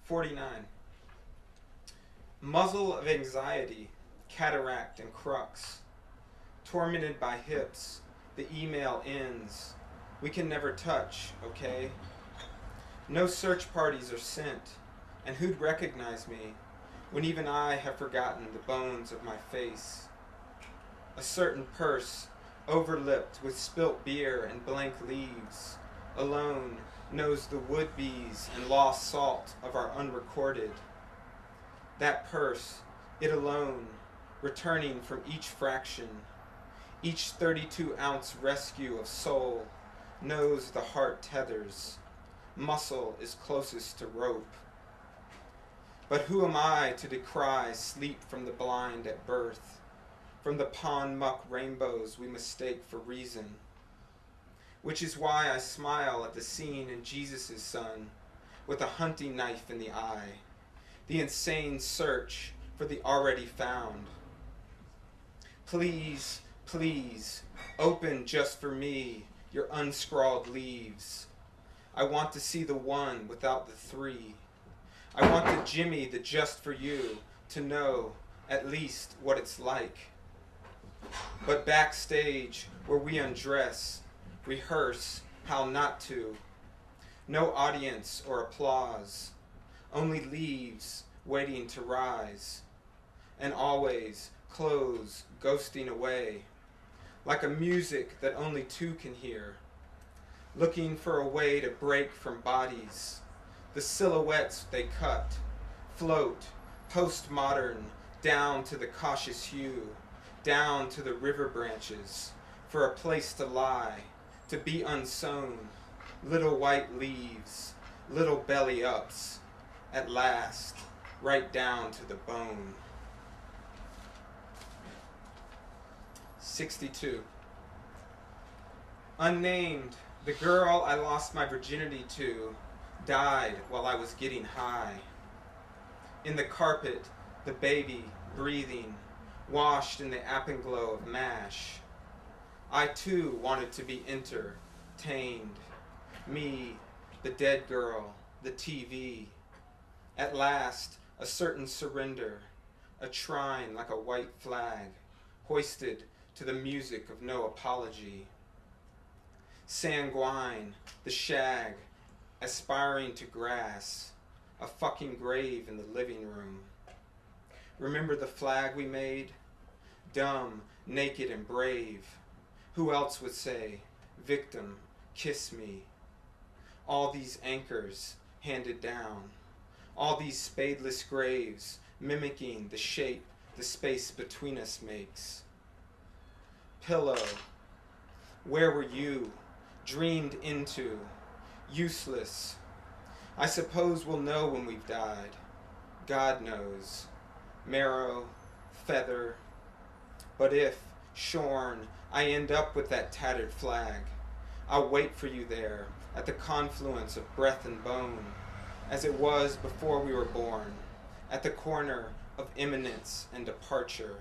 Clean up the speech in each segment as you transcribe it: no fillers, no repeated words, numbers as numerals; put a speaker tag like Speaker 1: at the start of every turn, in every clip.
Speaker 1: 49. Muzzle of anxiety, cataract and crux. Tormented by hips, the email ends. We can never touch, okay? No search parties are sent, and who'd recognize me when even I have forgotten the bones of my face? A certain purse, overlipped with spilt beer and blank leaves, alone knows the would-be's and lost salt of our unrecorded. That purse, it alone, returning from each fraction, each 32-ounce rescue of soul, knows the heart tethers. Muscle is closest to rope. But who am I to decry sleep from the blind at birth, from the pond muck rainbows we mistake for reason? Which is why I smile at the scene in Jesus' Son, with a hunting knife in the eye, the insane search for the already found. Please, please, open just for me your unscrawled leaves. I want to see the one without the three. I want the Jimmy that just for you to know at least what it's like. But backstage, where we undress, rehearse how not to. No audience or applause, only leaves waiting to rise. And always clothes ghosting away, like a music that only two can hear. Looking for a way to break from bodies, the silhouettes they cut, float, postmodern, down to the cautious hue, down to the river branches, for a place to lie, to be unsown, little white leaves, little belly ups, at last, right down to the bone. 62. Unnamed, the girl I lost my virginity to died while I was getting high. In the carpet, the baby, breathing, washed in the apenglow of MASH. I too wanted to be entertained. Me, the dead girl, the TV. At last, a certain surrender, a shrine like a white flag, hoisted to the music of no apology. Sanguine, the shag, aspiring to grass, a fucking grave in the living room. Remember the flag we made? Dumb, naked, and brave. Who else would say, victim, kiss me? All these anchors handed down, all these spadeless graves mimicking the shape the space between us makes. Pillow, where were you? Dreamed into, useless. I suppose we'll know when we've died. God knows. Marrow, feather. But if, shorn, I end up with that tattered flag, I'll wait for you there at the confluence of breath and bone, as it was before we were born, at the corner of imminence and departure.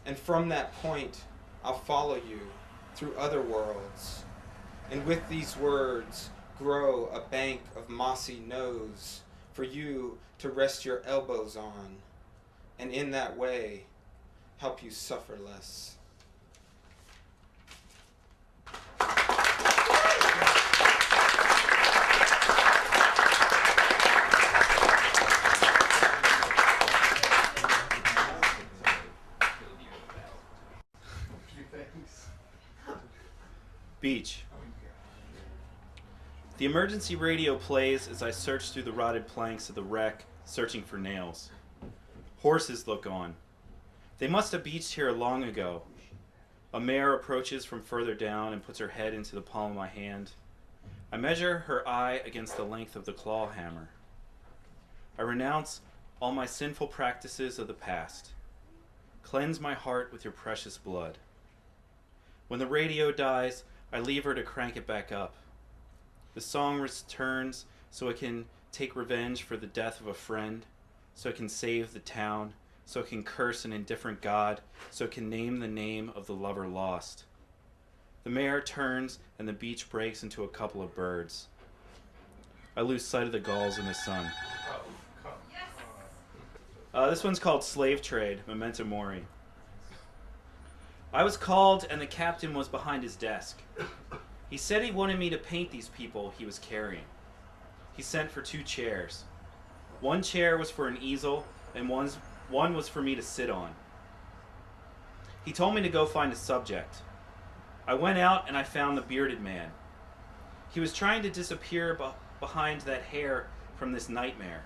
Speaker 1: And from that point, I'll follow you through other worlds, and with these words grow a bank of mossy nose for you to rest your elbows on, and in that way help you suffer less.
Speaker 2: Beach. The emergency radio plays as I search through the rotted planks of the wreck, searching for nails. Horses look on. They must have beached here long ago. A mare approaches from further down and puts her head into the palm of my hand. I measure her eye against the length of the claw hammer. I renounce all my sinful practices of the past. Cleanse my heart with your precious blood. When the radio dies, I leave her to crank it back up. The song returns so it can take revenge for the death of a friend, so it can save the town, so it can curse an indifferent God, so it can name the name of the lover lost. The mare turns and the beach breaks into a couple of birds. I lose sight of the gulls in the sun. This one's called Slave Trade, Memento Mori. I was called and the captain was behind his desk. He said he wanted me to paint these people he was carrying. He sent for 2 chairs. One chair was for an easel and one was for me to sit on. He told me to go find a subject. I went out and I found the bearded man. He was trying to disappear behind that hair from this nightmare.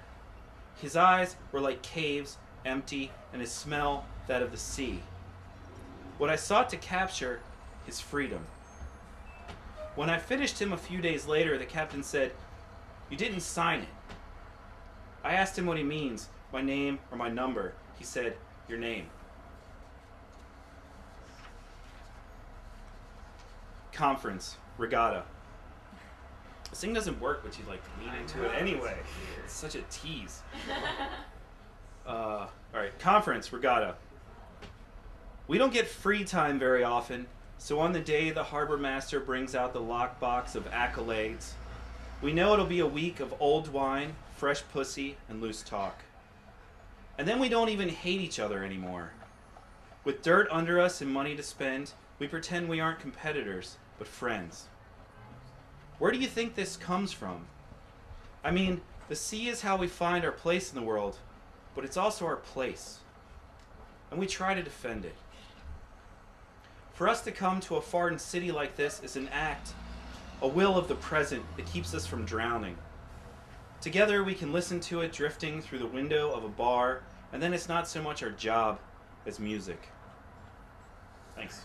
Speaker 2: His eyes were like caves, empty, and his smell that of the sea. What I sought to capture, his freedom. When I finished him a few days later, the captain said, "You didn't sign it." I asked him what he means, my name or my number. He said, "Your name." Conference, regatta. This thing doesn't work, but you like lean into it anyway. It's such a tease. All right, conference, regatta. We don't get free time very often, so on the day the harbor master brings out the lockbox of accolades, we know it'll be a week of old wine, fresh pussy, and loose talk. And then we don't even hate each other anymore. With dirt under us and money to spend, we pretend we aren't competitors, but friends. Where do you think this comes from? I mean, the sea is how we find our place in the world, but it's also our place. And we try to defend it. For us to come to a foreign city like this is an act, a will of the present that keeps us from drowning. Together we can listen to it drifting through the window of a bar, and then it's not so much our job as music. Thanks.